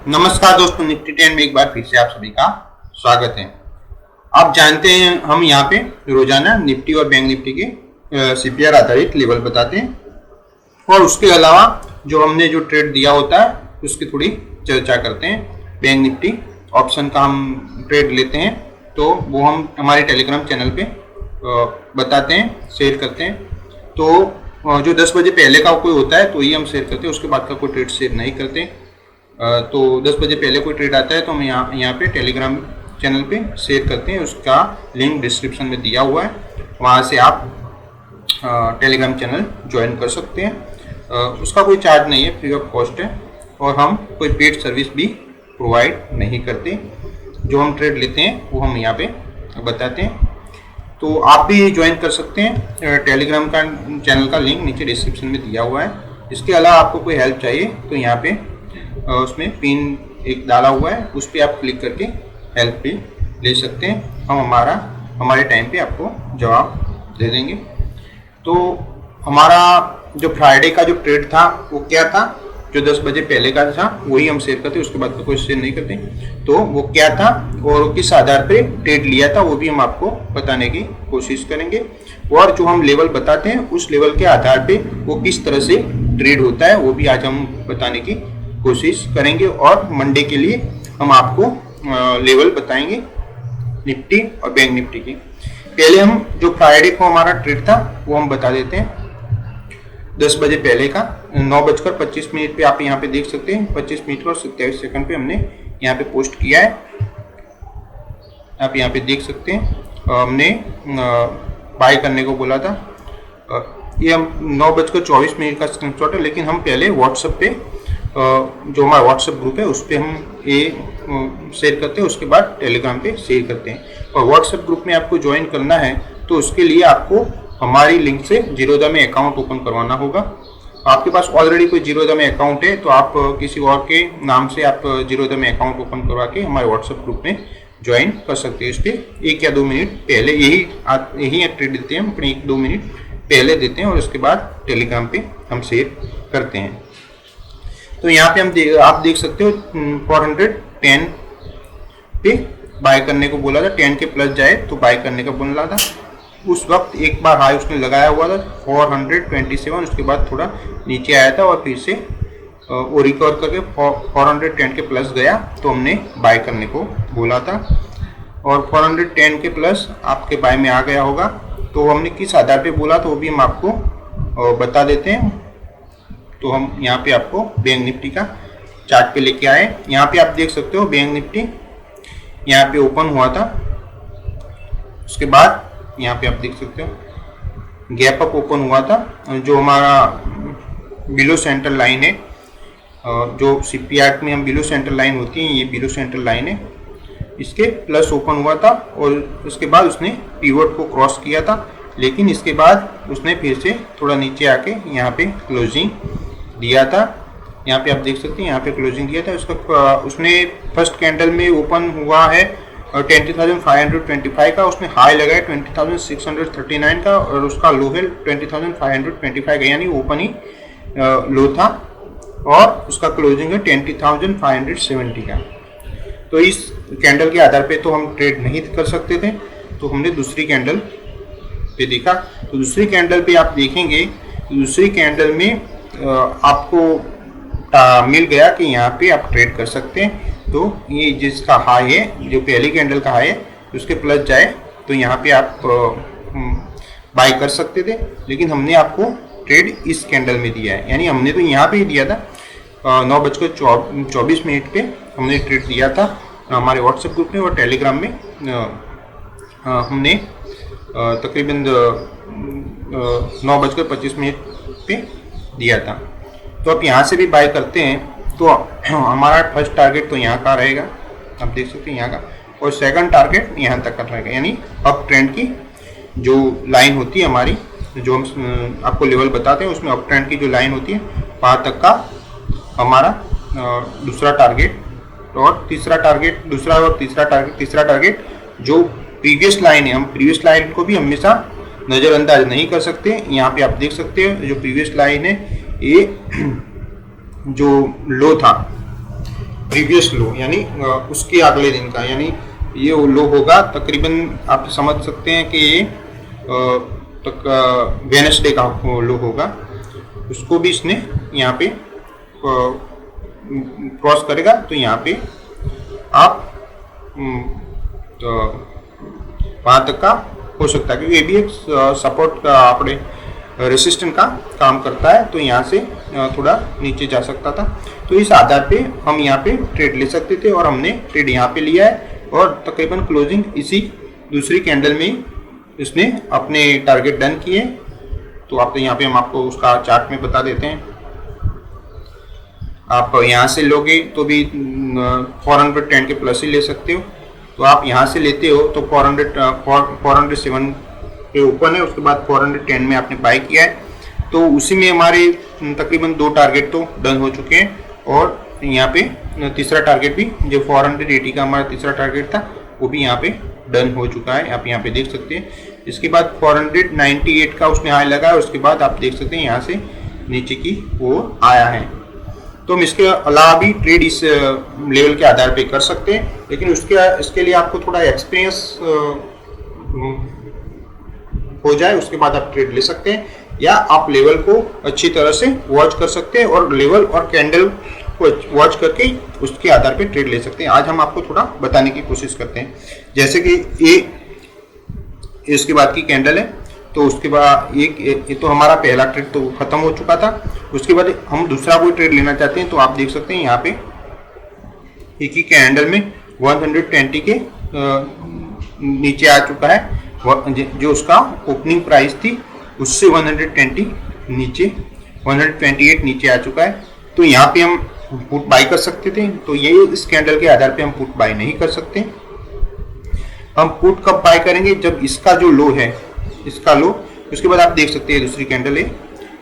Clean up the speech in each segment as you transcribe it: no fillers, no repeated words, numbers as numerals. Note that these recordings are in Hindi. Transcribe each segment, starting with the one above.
नमस्कार दोस्तों, निफ्टी 10 में एक बार फिर से आप सभी का स्वागत है। आप जानते हैं हम यहाँ पे रोजाना निफ्टी और बैंक निफ्टी के सीपीआर आधारित लेवल बताते हैं और उसके अलावा जो हमने जो ट्रेड दिया होता है उसकी थोड़ी चर्चा करते हैं। बैंक निफ्टी ऑप्शन का हम ट्रेड लेते हैं तो वो हम हमारे टेलीग्राम चैनल पे बताते हैं, शेयर करते हैं। तो जो 10 बजे पहले का कोई होता है तो ये हम शेयर करते हैं, उसके बाद का कोई ट्रेड शेयर नहीं करते। तो 10 बजे पहले कोई ट्रेड आता है तो हम यहाँ पे टेलीग्राम चैनल पे शेयर करते हैं। उसका लिंक डिस्क्रिप्शन में दिया हुआ है, वहाँ से आप टेलीग्राम चैनल ज्वाइन कर सकते हैं। उसका कोई चार्ज नहीं है, फ्री ऑफ कॉस्ट है और हम कोई पेड सर्विस भी प्रोवाइड नहीं करते। जो हम ट्रेड लेते हैं वो हम यहाँ पे बताते हैं, तो आप भी ज्वाइन कर सकते हैं। टेलीग्राम का चैनल का लिंक नीचे डिस्क्रिप्शन में दिया हुआ है। इसके अलावा आपको कोई हेल्प चाहिए तो यहाँ पे उसमें पिन एक डाला हुआ है, उस पर आप क्लिक करके हेल्प भी ले सकते हैं। हम हमारे टाइम पे आपको जवाब दे देंगे। तो हमारा जो फ्राइडे का जो ट्रेड था वो क्या था, जो 10 बजे पहले का था वही हम शेयर करते, उसके बाद का कोई शेयर नहीं करते। तो वो क्या था और किस आधार पे ट्रेड लिया था वो भी हम आपको बताने की कोशिश करेंगे। और जो हम लेवल बताते हैं उस लेवल के आधार पे वो किस तरह से ट्रेड होता है वो भी आज हम बताने की कोशिश करेंगे। और मंडे के लिए हम आपको लेवल बताएंगे निफ्टी और बैंक निफ्टी की। पहले हम जो फ्राइडे को हमारा ट्रेड था वो हम बता देते हैं। 10 बजे पहले का 9:25 पे आप यहाँ पे देख सकते हैं, 25 मिनट और 27 सेकंड पे हमने यहाँ पे पोस्ट किया है। आप यहाँ पे देख सकते हैं हमने बाय करने को बोला था। ये हम 9:24 का स्क्रीनशॉट है, लेकिन हम पहले व्हाट्सएप पे जो हमारा व्हाट्सएप ग्रुप है उस पर हम ये शेयर करते हैं, उसके बाद टेलीग्राम पे शेयर करते हैं। और व्हाट्सएप ग्रुप में आपको ज्वाइन करना है तो उसके लिए आपको हमारी लिंक से जीरोधा में अकाउंट ओपन करवाना होगा। आपके पास ऑलरेडी कोई जीरोधा में अकाउंट है तो आप किसी और के नाम से आप जीरोधा में अकाउंट ओपन करवा के हमारे व्हाट्सएप ग्रुप में ज्वाइन कर सकते हैं। इसके 1 या 2 मिनट पहले यही ट्रेड देते हैं, अपने 1-2 मिनट पहले देते हैं और उसके बाद टेलीग्राम पे हम शेयर करते हैं। तो यहाँ पे आप देख सकते हो 410 पे बाय करने को बोला था, 10 के प्लस जाए तो बाय करने का बोला था। उस वक्त एक बार हाई उसने लगाया हुआ था 427, उसके बाद थोड़ा नीचे आया था और फिर से वो रिकवर करके 410 के प्लस गया तो हमने बाय करने को बोला था। और 410 के प्लस आपके बाय में आ गया होगा। तो हमने किस आधार पे बोला तो वो भी हम आपको बता देते हैं। तो हम यहाँ पे आपको बैंक निफ्टी का चार्ट पे लेके आए। यहाँ पे आप देख सकते हो बैंक निफ्टी यहाँ पे ओपन हुआ था, उसके बाद यहाँ पे आप देख सकते हो गैप अप ओपन हुआ था। जो हमारा बिलो सेंटर लाइन है, जो सीपीआर में हम बिलो सेंटर लाइन होती है, ये बिलो सेंटर लाइन है, इसके प्लस ओपन हुआ था और उसके बाद उसने पिवट को क्रॉस किया था। लेकिन इसके बाद उसने फिर से थोड़ा नीचे आके यहाँ पे क्लोजिंग दिया था। यहाँ पे आप देख सकते हैं यहाँ पे क्लोजिंग दिया था। उसने फर्स्ट कैंडल में ओपन हुआ है 20,525 का, उसने हाई लगाया 20,639 का और उसका लो है 20,525 का, यानी ओपन ही लो था और उसका क्लोजिंग है 20,570 का। तो इस कैंडल के आधार पे तो हम ट्रेड नहीं कर सकते थे, तो हमने दूसरी कैंडल पे देखा। तो दूसरी कैंडल पे आप देखेंगे, दूसरी कैंडल में आपको मिल गया कि यहाँ पे आप ट्रेड कर सकते हैं। तो ये जिसका हाई है, जो पहली कैंडल का हाई है, उसके प्लस जाए तो यहाँ पे आप बाय कर सकते थे। लेकिन हमने आपको ट्रेड इस कैंडल में दिया है, यानी हमने तो यहाँ पे ही दिया था 9:24 पे हमने ट्रेड दिया था हमारे व्हाट्सएप ग्रुप में और टेलीग्राम में हमने तकरीबन 9:25 पे दिया था। तो आप यहाँ से भी बाय करते हैं तो हमारा फर्स्ट टारगेट तो यहाँ का रहेगा, आप देख सकते हैं यहाँ का, और सेकंड टारगेट यहाँ तक का रहेगा। यानी अप ट्रेंड की जो लाइन होती है हमारी, जो हम आपको लेवल बताते हैं उसमें अप ट्रेंड की जो लाइन होती है वहाँ तक का हमारा दूसरा टारगेट और तीसरा टारगेट जो प्रीवियस लाइन है, हम प्रीवियस लाइन को भी हमेशा नज़रअंदाज नहीं कर सकते। यहाँ पे आप देख सकते हैं जो प्रीवियस लाइन है, ये जो लो था प्रीवियस लो यानी उसके अगले दिन का, यानी ये लो होगा तकरीबन आप समझ सकते हैं कि ये वेडनेसडे का लो होगा, उसको भी इसने यहाँ पे क्रॉस करेगा। तो यहाँ पे आप तो वहाँ तक का हो सकता है, क्योंकि ये भी एक सपोर्ट का अपने रेसिस्टेंट का काम करता है, तो यहाँ से थोड़ा नीचे जा सकता था। तो इस आधार पे हम यहाँ पे ट्रेड ले सकते थे और हमने ट्रेड यहाँ पे लिया है और तकरीबन क्लोजिंग इसी दूसरी कैंडल में इसने अपने टारगेट डन किए। तो आप यहाँ पे हम आपको उसका चार्ट में बता देते हैं। आप यहाँ से लोगे तो भी 410 के प्लस ही ले सकते हो। तो आप यहाँ से लेते हो तो 407 के ऊपर है, उसके बाद 410 में आपने बाय किया है, तो उसी में हमारे तकरीबन 2 टारगेट तो डन हो चुके हैं। और यहाँ पे तीसरा टारगेट भी, जो 480 का हमारा तीसरा टारगेट था, वो भी यहाँ पे डन हो चुका है, आप यहाँ पे देख सकते हैं। इसके बाद 498 का उसने हाई लगा है, उसके बाद आप देख सकते हैं यहाँ से नीचे की वो आया है। तो हम इसके अलावा भी ट्रेड इस लेवल के आधार पे कर सकते हैं, लेकिन इसके लिए आपको थोड़ा एक्सपीरियंस हो जाए, उसके बाद आप ट्रेड ले सकते हैं, या आप लेवल को अच्छी तरह से वॉच कर सकते हैं और लेवल और कैंडल को वॉच करके उसके आधार पे ट्रेड ले सकते हैं। आज हम आपको थोड़ा बताने की कोशिश करते हैं, जैसे कि ये इसके बाद की कैंडल है, तो उसके बाद ये तो हमारा पहला ट्रेड तो खत्म हो चुका था। उसके बाद हम दूसरा कोई ट्रेड लेना चाहते हैं, तो आप देख सकते हैं यहाँ पे एक ही कैंडल में 120 के नीचे आ चुका है, जो उसका ओपनिंग प्राइस थी उससे 120 नीचे 128 नीचे आ चुका है। तो यहाँ पे हम पुट बाय कर सकते थे, तो ये इस कैंडल के आधार पे हम पुट बाय नहीं कर सकते। हम पुट कब बाय करेंगे, जब इसका जो लो है, इसका लो, उसके बाद आप देख सकते हैं दूसरी कैंडल है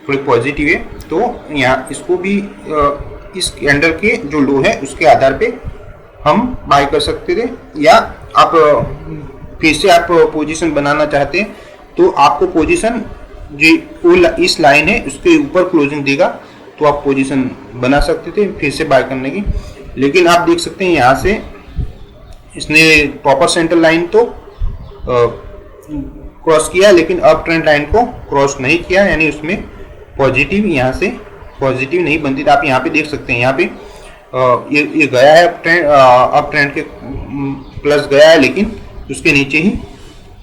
थोड़ी पॉजिटिव है, तो यहाँ इसको भी इस कैंडल के जो लो है उसके आधार पे हम बाय कर सकते थे। या आप फिर से आप पोजीशन बनाना चाहते हैं, तो आपको पोजीशन जो इस लाइन है उसके ऊपर क्लोजिंग देगा, तो आप पोजीशन बना सकते थे फिर से बाय करने की। लेकिन आप देख सकते हैं यहाँ से इसने प्रॉपर सेंटर लाइन तो क्रॉस किया, लेकिन अप ट्रेंड लाइन को क्रॉस नहीं किया, यानी उसमें पॉजिटिव यहाँ से पॉजिटिव नहीं बनती। तो आप यहाँ पे देख सकते हैं, यहाँ पे ये गया है अप ट्रेंड के प्लस गया है, लेकिन उसके नीचे ही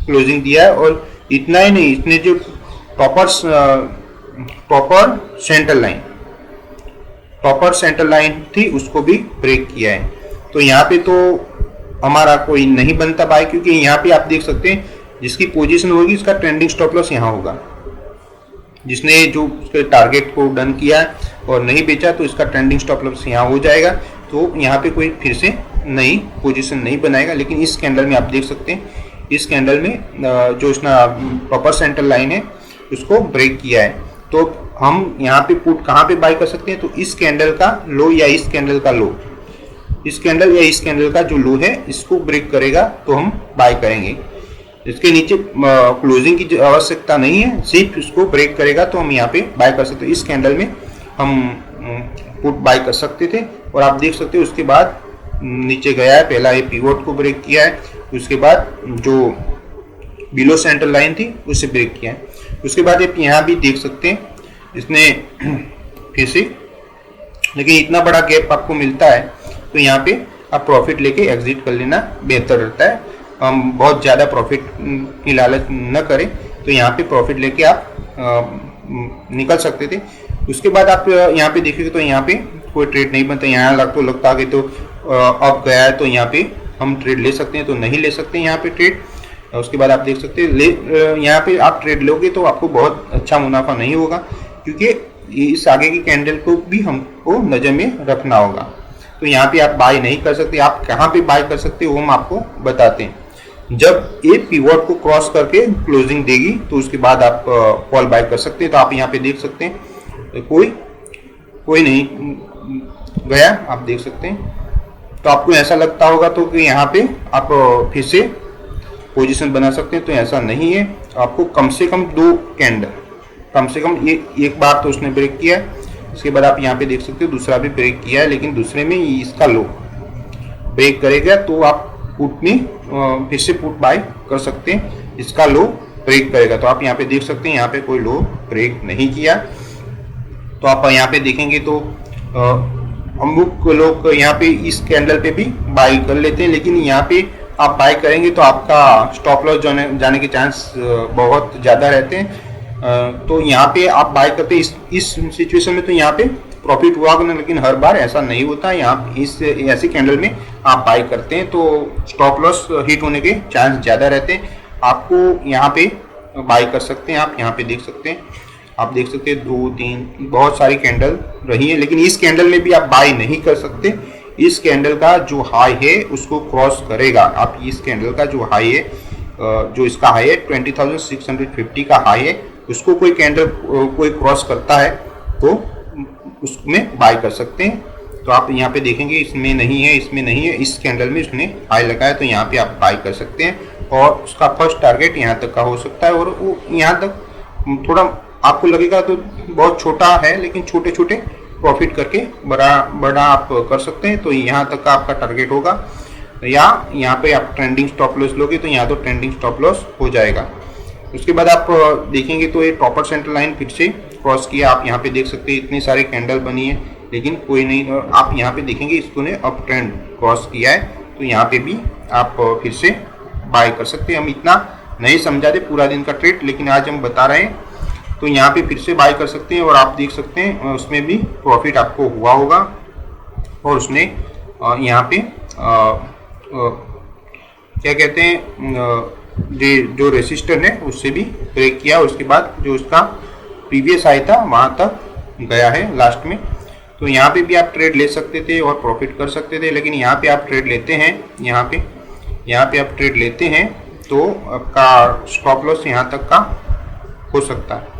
क्लोजिंग दिया है। और इतना ही नहीं, इसने जो प्रॉपर सेंटर लाइन थी उसको भी ब्रेक किया है। तो यहाँ पे तो हमारा कोई नहीं बनता बाय, क्योंकि यहाँ पे आप देख सकते हैं जिसकी पोजीशन होगी इसका ट्रेंडिंग स्टॉप लॉस यहाँ होगा। जिसने जो उसके टारगेट को डन किया है और नहीं बेचा, तो इसका ट्रेंडिंग स्टॉप लॉस यहाँ हो जाएगा। तो यहाँ पे कोई फिर से नई पोजीशन नहीं बनाएगा। लेकिन इस कैंडल में आप देख सकते हैं, इस कैंडल में जो इसका प्रॉपर सेंटर लाइन है उसको ब्रेक किया है। तो हम यहाँ पे पुट कहाँ पे बाय कर सकते हैं, तो इस कैंडल का लो या इस कैंडल का लो, इस कैंडल या इस कैंडल का जो लो है इसको ब्रेक करेगा तो हम बाय करेंगे। इसके नीचे क्लोजिंग की आवश्यकता नहीं है, सिर्फ इसको ब्रेक करेगा तो हम यहाँ पे बाय कर सकते हैं। इस कैंडल में हम पुट बाय कर सकते थे, और आप देख सकते हो उसके बाद नीचे गया है, पहला ये पिवोट को ब्रेक किया है, उसके बाद जो बिलो सेंटर लाइन थी उसे ब्रेक किया है। उसके बाद आप यहाँ भी देख सकते हैं इसने फिर से, लेकिन इतना बड़ा गैप आपको मिलता है तो यहाँ पे आप प्रॉफिट लेके एग्जिट कर लेना बेहतर रहता है। हम बहुत ज़्यादा प्रॉफिट की लालच न करें, तो यहाँ पे प्रॉफिट लेके आप निकल सकते थे। उसके बाद आप यहाँ पे देखिए तो यहाँ पे कोई ट्रेड नहीं बनता, यहाँ लगता है तो अप गया है, तो यहाँ पे हम ट्रेड ले सकते हैं, तो नहीं ले सकते यहाँ पे ट्रेड। उसके बाद आप देख सकते हैं यहाँ पे आप ट्रेड लोगे तो आपको बहुत अच्छा मुनाफा नहीं होगा, क्योंकि इस आगे की कैंडल को भी हमको नज़र में रखना होगा। तो यहाँ पे आप बाय नहीं कर सकते। आप कहाँ पे बाय कर सकते हो हम आपको बताते हैं। जब ये पिवोट को क्रॉस करके क्लोजिंग देगी तो उसके बाद आप कॉल बाय कर सकते हैं। तो आप यहाँ पे देख सकते हैं कोई नहीं गया, आप देख सकते हैं। तो आपको ऐसा लगता होगा तो कि यहाँ पे आप फिर से पोजीशन बना सकते हैं, तो ऐसा नहीं है। आपको कम से कम 2 कैंडल, कम से कम ये एक बार तो उसने ब्रेक किया है, इसके बाद आप यहाँ पे देख सकते हो दूसरा भी ब्रेक किया है, लेकिन दूसरे में इसका लो ब्रेक करेगा तो आप पुट में फिर से पुट बाय कर सकते हैं। इसका लो ब्रेक करेगा तो आप यहाँ पे देख सकते हैं यहाँ पे कोई लो ब्रेक नहीं किया। तो आप यहाँ पे देखेंगे तो अमुक लोग यहाँ पे इस कैंडल पे भी बाई कर लेते हैं, लेकिन यहाँ पे आप बाई करेंगे तो आपका स्टॉप लॉस जाने के चांस बहुत ज़्यादा रहते हैं। तो यहाँ पे आप बाई करते इस सिचुएशन में तो यहाँ पे प्रॉफिट हुआ होगा, लेकिन हर बार ऐसा नहीं होता। यहाँ इस ऐसी कैंडल में आप बाई करते हैं तो स्टॉप लॉस हिट होने के चांस ज़्यादा रहते हैं। आपको यहाँ पे बाई कर सकते हैं। आप यहाँ पे देख सकते हैं, आप देख सकते हैं 2 3 बहुत सारी कैंडल रही है, लेकिन इस कैंडल में भी आप बाई नहीं कर सकते। इस कैंडल का जो हाई है उसको क्रॉस करेगा। आप इस कैंडल का जो हाई है, जो इसका हाई है 20,650 का हाई है, उसको कोई कैंडल कोई क्रॉस करता है तो उसमें बाय कर सकते हैं। तो आप यहाँ पे देखेंगे इसमें नहीं है, इसमें नहीं है, इस कैंडल में उसने हाई लगाया तो यहाँ पे आप बाय कर सकते हैं और उसका फर्स्ट टारगेट यहाँ तक का हो सकता है। और वो यहाँ तक थोड़ा आपको लगेगा तो बहुत छोटा है, लेकिन छोटे छोटे प्रॉफिट करके बड़ा आप कर सकते हैं। तो यहाँ तक का आपका टारगेट होगा, या यहाँ पे आप ट्रेंडिंग स्टॉप लॉस लोगे तो यहाँ तो ट्रेंडिंग स्टॉप लॉस हो जाएगा। उसके बाद आप देखेंगे तो ये टॉपर सेंटर लाइन फिर से क्रॉस किया। आप यहाँ पे देख सकते हैं इतनी सारी कैंडल बनी है, लेकिन कोई नहीं। और आप यहाँ पे देखेंगे इसको ने अप ट्रेंड क्रॉस किया है तो यहाँ पे भी आप फिर से बाय कर सकते हैं। हम इतना नहीं समझाते पूरा दिन का ट्रेड, लेकिन आज हम बता रहे हैं तो यहाँ पे फिर से बाय कर सकते हैं। और आप देख सकते हैं उसमें भी प्रॉफिट आपको हुआ होगा और उसने यहाँ पे क्या कहते हैं जो रेसिस्टर है उससे भी ब्रेक किया। उसके बाद जो उसका प्रीवियस हाई था वहाँ तक गया है लास्ट में। तो यहाँ पे भी आप ट्रेड ले सकते थे और प्रॉफिट कर सकते थे, लेकिन यहाँ पे आप ट्रेड लेते हैं, यहाँ पे आप ट्रेड लेते हैं तो आपका स्टॉप लॉस यहाँ तक का हो सकता है।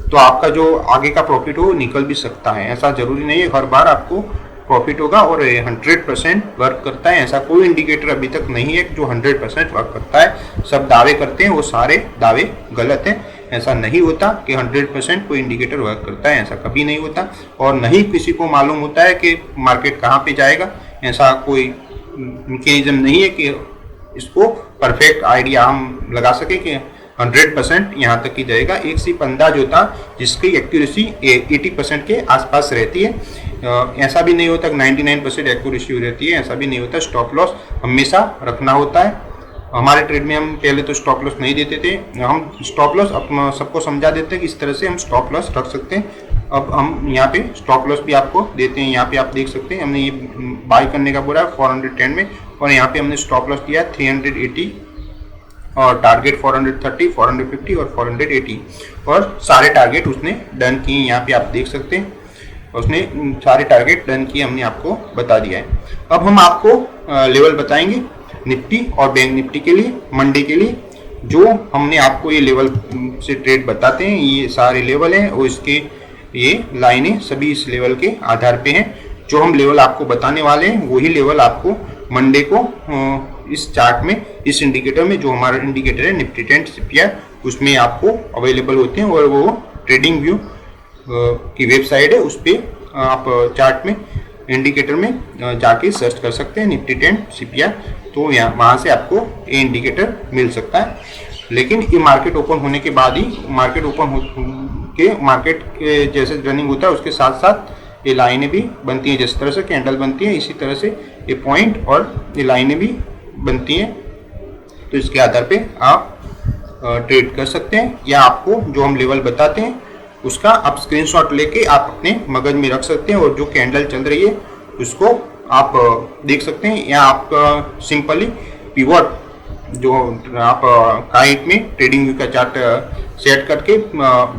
तो आपका जो आगे का प्रॉफिट हो निकल भी सकता है। ऐसा जरूरी नहीं है हर बार आपको प्रॉफिट होगा और 100% वर्क करता है। ऐसा कोई इंडिकेटर अभी तक नहीं है जो 100% वर्क करता है। सब दावे करते हैं, वो सारे दावे गलत हैं। ऐसा नहीं होता कि 100% कोई इंडिकेटर वर्क करता है, ऐसा कभी नहीं होता। और नहीं किसी को मालूम होता है कि मार्केट कहाँ पे जाएगा। ऐसा कोई मैकेनिज्म नहीं है कि इसको परफेक्ट आइडिया हम लगा सके कि 100% यहाँ तक ही जाएगा। एक सिर्फ अंदाज होता जिसकी एक्यूरेसी 80% के आसपास रहती है। ऐसा भी नहीं होता कि 99% एक्यूरेसी रहती है, ऐसा भी नहीं होता। स्टॉप लॉस हमेशा रखना होता है। हमारे ट्रेड में हम पहले तो स्टॉप लॉस नहीं देते थे, हम स्टॉप लॉस सबको समझा देते हैं कि इस तरह से हम स्टॉप लॉस रख सकते हैं। अब हम यहाँ पे स्टॉप लॉस भी आपको देते हैं। यहाँ पे आप देख सकते हैं हमने ये बाय करने का बोला 410 में, और यहाँ पे हमने स्टॉप लॉस दिया 380 और टारगेट 430, 450 और 480, और सारे टारगेट उसने डन किए। यहाँ पे आप देख सकते हैं उसने सारे टारगेट डन किए, हमने आपको बता दिया है। अब हम आपको लेवल बताएंगे निफ्टी और बैंक निफ्टी के लिए, मंडे के लिए। जो हमने आपको ये लेवल से ट्रेड बताते हैं, ये सारे लेवल हैं और इसके ये लाइनें सभी इस लेवल के आधार पे हैं। जो हम लेवल आपको बताने वाले हैं वही लेवल आपको मंडे को इस चार्ट में, इस इंडिकेटर में, जो हमारा इंडिकेटर है निफ्टी 10 सीपीआर, उसमें आपको अवेलेबल होते हैं। और वो ट्रेडिंग व्यू की वेबसाइट है, उस पर आप चार्ट में इंडिकेटर में जाके सर्च कर सकते हैं निफ्टी 10 सीपीआर। तो यहाँ वहाँ से आपको ये इंडिकेटर मिल सकता है। लेकिन ये मार्केट ओपन होने के बाद ही, मार्केट के जैसे रनिंग होता है उसके साथ साथ ये लाइनें भी बनती हैं। जिस तरह से कैंडल बनती है इसी तरह से ये पॉइंट और ये लाइनें भी बनती हैं। तो इसके आधार पे आप ट्रेड कर सकते हैं, या आपको जो हम लेवल बताते हैं उसका आप स्क्रीनशॉट लेके आप अपने मगज में रख सकते हैं। और जो कैंडल चल रही है उसको आप देख सकते हैं, या आप सिंपली पिवट जो आप काइट में ट्रेडिंग व्यू का चार्ट सेट करके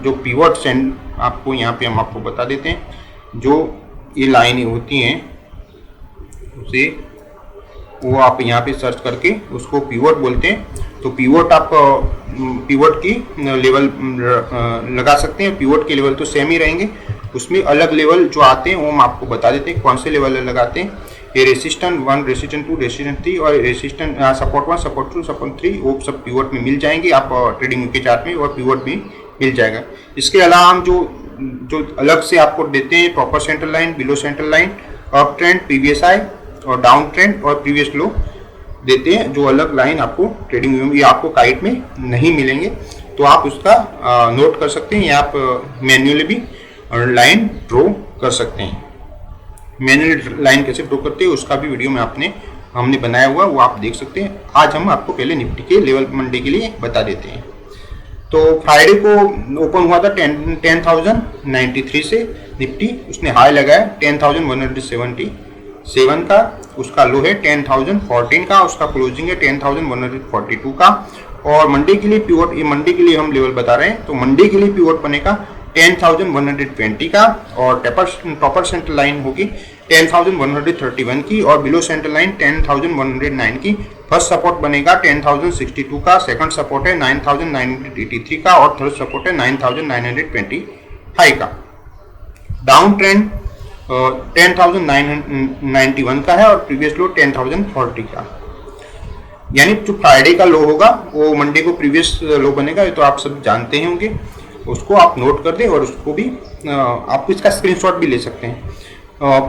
जो पिवट सेंड आपको यहाँ पे हम आपको बता देते हैं। जो ये लाइनें होती हैं उसे वो आप यहाँ पे सर्च करके उसको पिवट बोलते हैं। तो पिवट आप पिवट की लेवल लगा सकते हैं। पिवट के लेवल तो सेम ही रहेंगे, उसमें अलग लेवल जो आते हैं वो हम आपको बता देते हैं कौन से लेवल लगाते हैं। ये रेसिस्टेंट 1, रेसिस्टेंट 2, रेसिस्टेंट 3 और रेसिस्टेंट सपोर्ट 1, सपोर्ट 2, सपोर्ट 3 वो सब पिवट में मिल जाएंगे आप ट्रेडिंग के चार्ट में, और पिवट भी मिल जाएगा। इसके अलावा हम जो अलग से आपको देते हैं proper centre line, below centre line, up trend, previous high और डाउन ट्रेंड और प्रीवियस लो देते हैं, जो अलग लाइन आपको ट्रेडिंग व्यू में या आपको काइट में नहीं मिलेंगे। तो आप उसका नोट कर सकते हैं या आप मैन्युअली भी लाइन ड्रॉ कर सकते हैं। मैन्युअली लाइन कैसे ड्रॉ करते हैं उसका भी वीडियो में हमने बनाया हुआ, वो आप देख सकते हैं। आज हम आपको पहले निफ्टी के लेवल मंडे के लिए बता देते हैं। तो फ्राइडे को ओपन हुआ था 10,093 से निफ्टी, उसने हाई लगाया 10,177 का, उसका लो है 10,014 का, उसका क्लोजिंग है 10,142 का। और मंडे के लिए पिवट, ये मंडे के लिए हम लेवल बता रहे हैं, तो मंडे के लिए पिवट बनेगा 10,120 का और टॉपर सेंटर लाइन होगी 10,131 की और बिलो सेंटर लाइन 10,109 की। फर्स्ट सपोर्ट बनेगा 10,062 का, सेकंड सपोर्ट है 9,983 का और थर्ड सपोर्ट है 9,925 का। डाउन ट्रेंड 10,991 का है और प्रीवियस लो 10,040 का। यानी जो फ्राइडे का लो होगा वो मंडे को प्रीवियस लो बनेगा, ये तो आप सब जानते हैं होंगे, उसको आप नोट कर दें और उसको भी आप इसका स्क्रीनशॉट भी ले सकते हैं।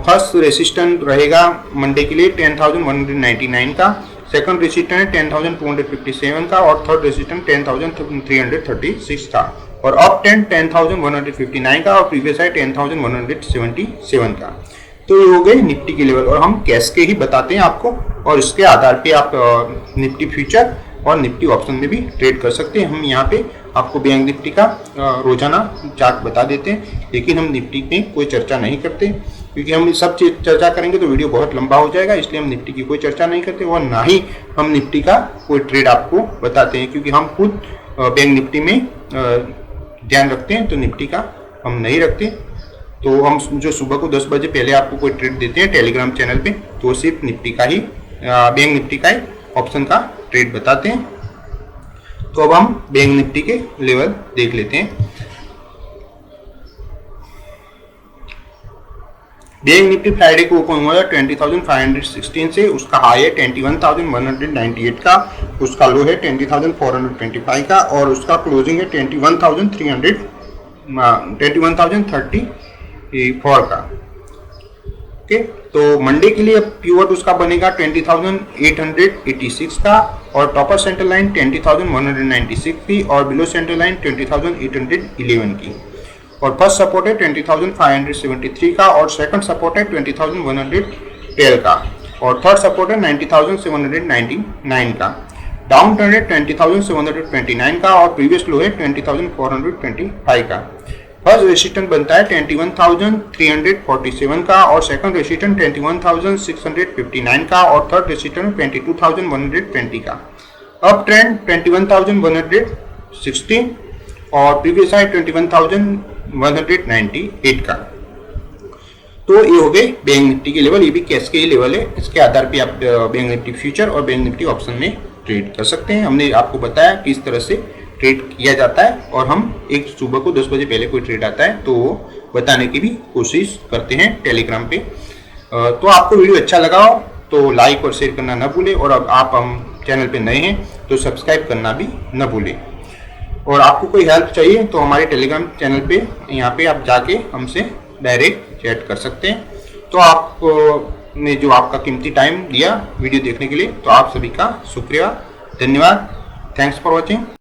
फर्स्ट रेसिस्टेंट रहेगा मंडे के लिए 10,199 का, सेकंड रेसिस्टेंट है 10,257 का और थर्ड रेसिस्टेंट 10,336 का और अप ट्रेंड 10,159 का और प्रीवियस है 10,177 का। तो ये हो गए निफ्टी के लेवल और हम कैश के ही बताते हैं आपको, और इसके आधार पे आप निफ्टी फ्यूचर और निफ्टी ऑप्शन में भी ट्रेड कर सकते हैं। हम यहाँ पे आपको बैंक निफ्टी का रोजाना चार्ट बता देते हैं, लेकिन हम निफ्टी में कोई चर्चा नहीं करते क्योंकि हम सब चीज चर्चा करेंगे तो वीडियो बहुत लंबा हो जाएगा, इसलिए हम निफ्टी की कोई चर्चा नहीं करते और ना ही हम निफ्टी का कोई ट्रेड आपको बताते हैं, क्योंकि हम खुद बैंक निफ्टी में ध्यान रखते हैं, तो निफ्टी का हम नहीं रखते। तो हम जो सुबह को 10 बजे पहले आपको कोई ट्रेड देते हैं टेलीग्राम चैनल पे, तो सिर्फ निफ्टी का ही बैंक निफ्टी का ही ऑप्शन का ट्रेड बताते हैं। तो अब हम बैंक निफ्टी के लेवल देख लेते हैं। बैंक निफ्टी फ्राइडे को ओपन हुआ है 20,516 से, उसका हाई है 21,198 का, उसका लो है 20,425 का और उसका क्लोजिंग है 21,034 का। ओके, तो मंडे के लिए पिवट उसका बनेगा 20,886 का और टॉपर सेंटर लाइन 20,196 की और बिलो सेंटर लाइन 20,811 की और फर्स्ट सपोर्ट है 20,573 का और सेकंड सपोर्ट है 20,112 का और थर्ड सपोर्ट है 90,799 का। डाउन ट्रेंड है 20,729 का और प्रीवियस लो है 20,425 का। फर्स्ट रेसिस्टेंट बनता है 21,347 का और सेकंड रेसिस्टेंट 21,659 का और थर्ड रेसिस्टेंट 22,120 का। अप ट्रेंड 21,160 और प्रीवियस हाई 21,198 का। तो ये हो गए बैंक निफ्टी के लेवल, ये भी कैश के ही लेवल है, इसके आधार पे आप बैंक निफ्टी फ्यूचर और बैंक निफ्टी ऑप्शन में ट्रेड कर सकते हैं। हमने आपको बताया किस तरह से ट्रेड किया जाता है और हम एक सुबह को 10 बजे पहले कोई ट्रेड आता है तो वो बताने की भी कोशिश करते हैं टेलीग्राम पे। तो आपको वीडियो अच्छा लगा हो तो लाइक और शेयर करना न भूलें और अब आप हम चैनल पे नए हैं तो सब्सक्राइब करना भी न भूलें। और आपको कोई हेल्प चाहिए तो हमारे टेलीग्राम चैनल पे यहाँ पे आप जाके हमसे डायरेक्ट चैट कर सकते हैं। तो आपने जो आपका कीमती टाइम दिया वीडियो देखने के लिए, तो आप सभी का शुक्रिया, धन्यवाद। Thanks for watching.